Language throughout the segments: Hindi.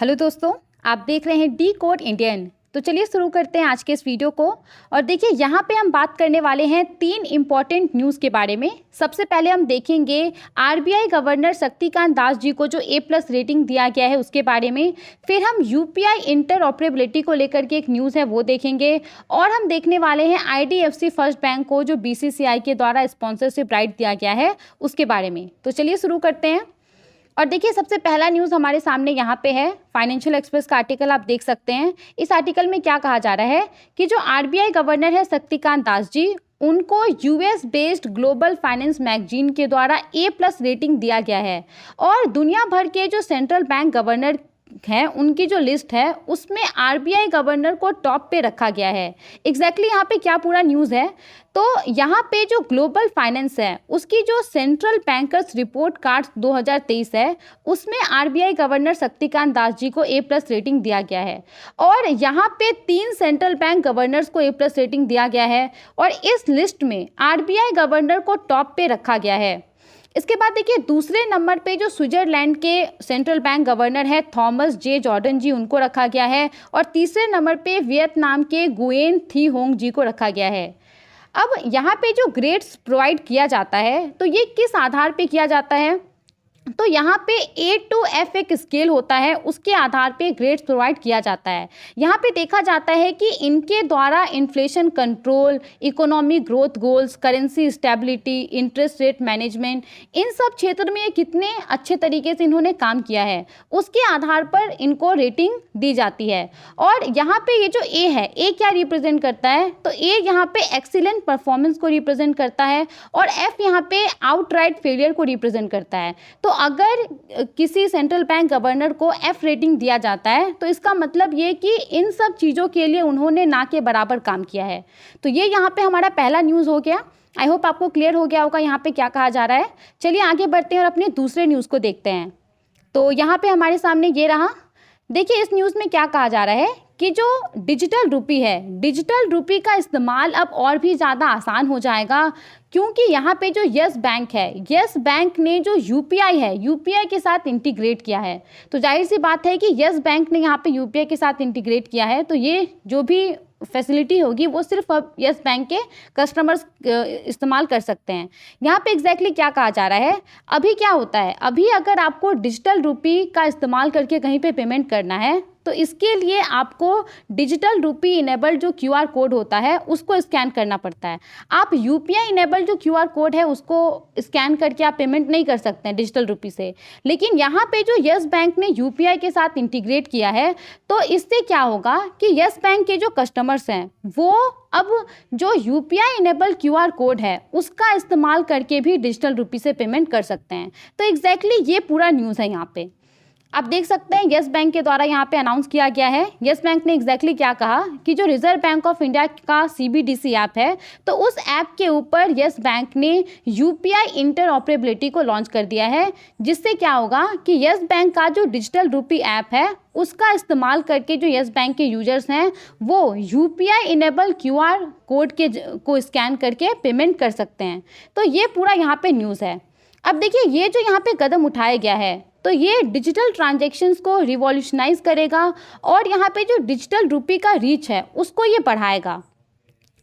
हेलो दोस्तों, आप देख रहे हैं डी कोड इंडियन। तो चलिए शुरू करते हैं आज के इस वीडियो को। और देखिए यहाँ पे हम बात करने वाले हैं 3 इम्पॉर्टेंट न्यूज़ के बारे में। सबसे पहले हम देखेंगे आरबीआई गवर्नर शक्तिकांत दास जी को जो A+ रेटिंग दिया गया है उसके बारे में। फिर हम यूपीआई इंटरऑपरेबिलिटी को लेकर के एक न्यूज़ है वो देखेंगे। और हम देखने वाले हैं IDFC फर्स्ट बैंक को जो BCCI के द्वारा स्पॉन्सरशिप राइट दिया गया है उसके बारे में। तो चलिए शुरू करते हैं। और देखिए सबसे पहला न्यूज़ हमारे सामने यहाँ पे है। फाइनेंशियल एक्सप्रेस का आर्टिकल आप देख सकते हैं। इस आर्टिकल में क्या कहा जा रहा है कि जो आरबीआई गवर्नर है शक्तिकांत दास जी, उनको US based global finance magazine के द्वारा A+ रेटिंग दिया गया है। और दुनिया भर के जो सेंट्रल बैंक गवर्नर हैं उनकी जो लिस्ट है उसमें आरबीआई गवर्नर को टॉप पे रखा गया है। एग्जैक्टली यहाँ पे क्या पूरा न्यूज़ है, तो यहाँ पे जो ग्लोबल फाइनेंस है उसकी जो सेंट्रल बैंकर्स रिपोर्ट कार्ड 2023 है उसमें आरबीआई गवर्नर शक्तिकांत दास जी को A+ रेटिंग दिया गया है। और यहाँ पे 3 सेंट्रल बैंक गवर्नर्स को A+ रेटिंग दिया गया है और इस लिस्ट में आरबीआई गवर्नर को टॉप पे रखा गया है। इसके बाद देखिए दूसरे नंबर पे जो स्विट्जरलैंड के सेंट्रल बैंक गवर्नर है थॉमस जे जॉर्डन जी, उनको रखा गया है। और तीसरे नंबर पे वियतनाम के गुएन थी होंग जी को रखा गया है। अब यहाँ पे जो ग्रेड्स प्रोवाइड किया जाता है तो ये किस आधार पे किया जाता है, तो यहाँ पे A to F एक स्केल होता है, उसके आधार पे ग्रेड्स प्रोवाइड किया जाता है। यहाँ पे देखा जाता है कि इनके द्वारा inflation control, economic growth goals, currency stability, interest rate management, इन सब क्षेत्र में कितने अच्छे तरीके से इन्होंने काम किया है उसके आधार पर इनको रेटिंग दी जाती है। और यहाँ पे ये जो A है, A क्या रिप्रेजेंट करता है, तो A यहाँ पे एक्सीलेंट परफॉर्मेंस को रिप्रेजेंट करता है और F यहाँ पे आउटराइट फेलियर को रिप्रेजेंट करता है। तो अगर किसी सेंट्रल बैंक गवर्नर को F रेटिंग दिया जाता है तो इसका मतलब ये कि इन सब चीज़ों के लिए उन्होंने ना के बराबर काम किया है। तो ये यहाँ पे हमारा पहला न्यूज़ हो गया। आई होप आपको क्लियर हो गया होगा यहाँ पे क्या कहा जा रहा है। चलिए आगे बढ़ते हैं और अपने दूसरे न्यूज़ को देखते हैं। तो यहाँ पे हमारे सामने ये रहा। देखिए इस न्यूज़ में क्या कहा जा रहा है कि जो डिजिटल रूपी है, डिजिटल रूपी का इस्तेमाल अब और भी ज़्यादा आसान हो जाएगा, क्योंकि यहाँ पे जो यस बैंक है, यस बैंक ने जो यूपीआई है, यूपीआई के साथ इंटीग्रेट किया है। तो जाहिर सी बात है कि यस बैंक ने यहाँ पे यूपीआई के साथ इंटीग्रेट किया है, तो ये जो भी फैसिलिटी होगी वो सिर्फ अब यस बैंक के कस्टमर्स इस्तेमाल कर सकते हैं। यहाँ पे एग्जैक्टली क्या कहा जा रहा है, अभी क्या होता है, अभी अगर आपको डिजिटल रूपी का इस्तेमाल करके कहीं पे पेमेंट करना है तो इसके लिए आपको डिजिटल रूपी इनेबल जो QR कोड होता है उसको स्कैन करना पड़ता है। आप यूपीआई इनेबल जो QR कोड है उसको स्कैन करके आप पेमेंट नहीं कर सकते हैं डिजिटल रूपी से। लेकिन यहाँ पे जो यस बैंक ने यूपीआई के साथ इंटीग्रेट किया है तो इससे क्या होगा कि यस बैंक के जो कस्टमर्स हैं वो अब जो यूपीआई इनेबल QR कोड है उसका इस्तेमाल करके भी डिजिटल रूपी से पेमेंट कर सकते हैं। तो एग्जैक्टली ये पूरा न्यूज़ है। यहाँ पे आप देख सकते हैं यस बैंक के द्वारा यहाँ पे अनाउंस किया गया है। यस बैंक ने एग्जैक्टली क्या कहा कि जो रिजर्व बैंक ऑफ इंडिया का CBDC ऐप है तो उस ऐप के ऊपर यस बैंक ने यूपीआई इंटरऑपरेबिलिटी को लॉन्च कर दिया है, जिससे क्या होगा कि यस बैंक का जो डिजिटल रूपी ऐप है उसका इस्तेमाल करके जो यस बैंक के यूजर्स हैं वो यूपीआई इनेबल QR कोड को स्कैन करके पेमेंट कर सकते हैं। तो ये पूरा यहाँ पे न्यूज़ है। अब देखिए ये जो यहाँ पे कदम उठाया गया है तो ये डिजिटल ट्रांजैक्शंस को रिवॉल्यूशनाइज करेगा और यहाँ पे जो डिजिटल रूपी का रीच है उसको ये बढ़ाएगा।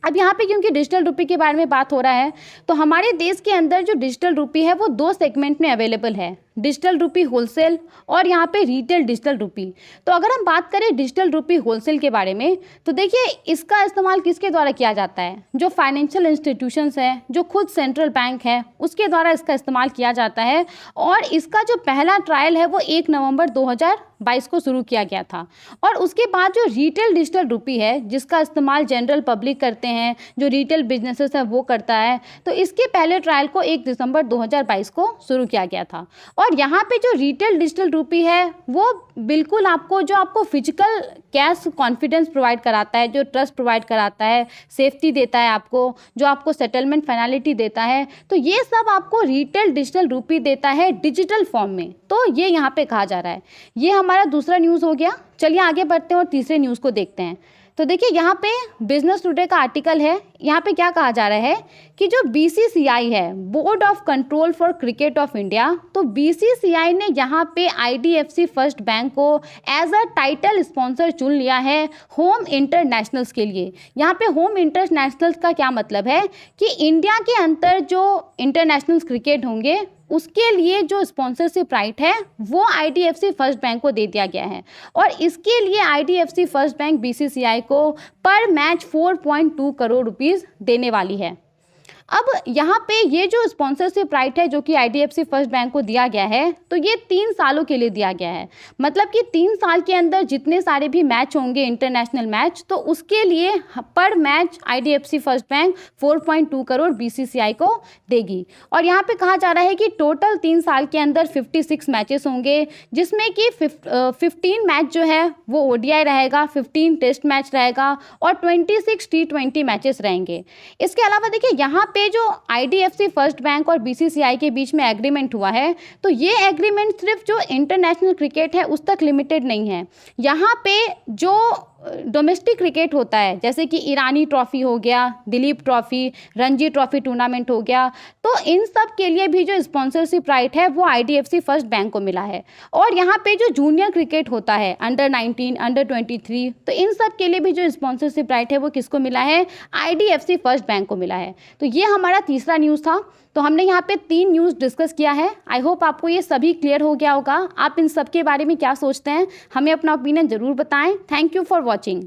अब यहाँ पे क्योंकि डिजिटल रूपी के बारे में बात हो रहा है तो हमारे देश के अंदर जो डिजिटल रूपी है वो 2 सेगमेंट में अवेलेबल है, डिजिटल रूपी होलसेल और यहाँ पे रिटेल डिजिटल रूपी। तो अगर हम बात करें डिजिटल रूपी होलसेल के बारे में तो देखिए इसका इस्तेमाल किसके द्वारा किया जाता है, जो फाइनेंशियल इंस्टीट्यूशंस हैं, जो खुद सेंट्रल बैंक है उसके द्वारा इसका इस्तेमाल किया जाता है। और इसका जो पहला ट्रायल है वो 1 नवंबर 2022 को शुरू किया गया था। और उसके बाद जो रिटेल डिजिटल रूपी है जिसका इस्तेमाल जनरल पब्लिक करते हैं, जो रिटेल बिजनेसेस है वो करता है, तो इसके पहले ट्रायल को 1 दिसंबर 2022 को शुरू किया गया था। और यहाँ पे जो रिटेल डिजिटल रूपी है वो बिल्कुल आपको फिजिकल कैश कॉन्फिडेंस प्रोवाइड कराता है, जो ट्रस्ट प्रोवाइड कराता है, सेफ्टी देता है आपको, जो आपको सेटलमेंट फाइनलिटी देता है। तो ये सब आपको रिटेल डिजिटल रूपी देता है डिजिटल फॉर्म में। तो ये यहाँ पे कहा जा रहा है। ये हमारा दूसरा न्यूज़ हो गया। चलिए आगे बढ़ते हैं और तीसरे न्यूज़ को देखते हैं। तो देखिए यहाँ पे बिजनेस टुडे का आर्टिकल है, यहाँ पे क्या कहा जा रहा है कि जो BCCI है, board of control for cricket of India, तो BCCI ने यहाँ पे IDFC फर्स्ट बैंक को एज अ टाइटल स्पॉन्सर चुन लिया है होम इंटरनेशनल्स के लिए। यहाँ पे होम इंटरनेशनल्स का क्या मतलब है कि इंडिया के अंदर जो इंटरनेशनल क्रिकेट होंगे उसके लिए जो स्पॉन्सरशिप राइट है वो IDFC फर्स्ट बैंक को दे दिया गया है, और इसके लिए IDFC फर्स्ट बैंक BCCI को पर मैच 4.2 करोड़ रुपीस देने वाली है। अब यहाँ पे ये जो स्पॉन्सरशिप राइट है जो कि IDFC फर्स्ट बैंक को दिया गया है, तो ये 3 सालों के लिए दिया गया है। मतलब कि 3 साल के अंदर जितने सारे भी मैच होंगे इंटरनेशनल मैच, तो उसके लिए पर match IDFC first bank 4.2 crore BCCI को देगी। और यहाँ पे कहा जा रहा है कि टोटल 3 साल के अंदर 56 मैचेस होंगे, जिसमें कि 15 मैच जो है वो ODI रहेगा, 15 टेस्ट मैच रहेगा और 26 T20 मैचेस रहेंगे। इसके अलावा देखिए यहाँ पे जो IDFC फर्स्ट बैंक और BCCI के बीच में एग्रीमेंट हुआ है, तो ये एग्रीमेंट सिर्फ जो इंटरनेशनल क्रिकेट है उस तक लिमिटेड नहीं है। यहाँ पे जो डोमेस्टिक क्रिकेट होता है, जैसे कि ईरानी ट्रॉफी हो गया, Dilip trophy, Ranji trophy tournament हो गया, तो इन सब के लिए भी जो स्पॉन्सरशिप राइट है वो IDFC फर्स्ट बैंक को मिला है। और यहाँ पे जो जूनियर क्रिकेट होता है, अंडर 19, अंडर 23, तो इन सब के लिए भी जो स्पॉन्सरशिप राइट है वो किसको मिला है? IDFC फर्स्ट बैंक को मिला है। तो ये हमारा तीसरा न्यूज़ था। तो हमने यहाँ पे 3 न्यूज़ डिस्कस किया है। आई होप आपको ये सभी क्लियर हो गया होगा। आप इन सब के बारे में क्या सोचते हैं, हमें अपना ओपिनियन ज़रूर बताएं। Thank you for watching.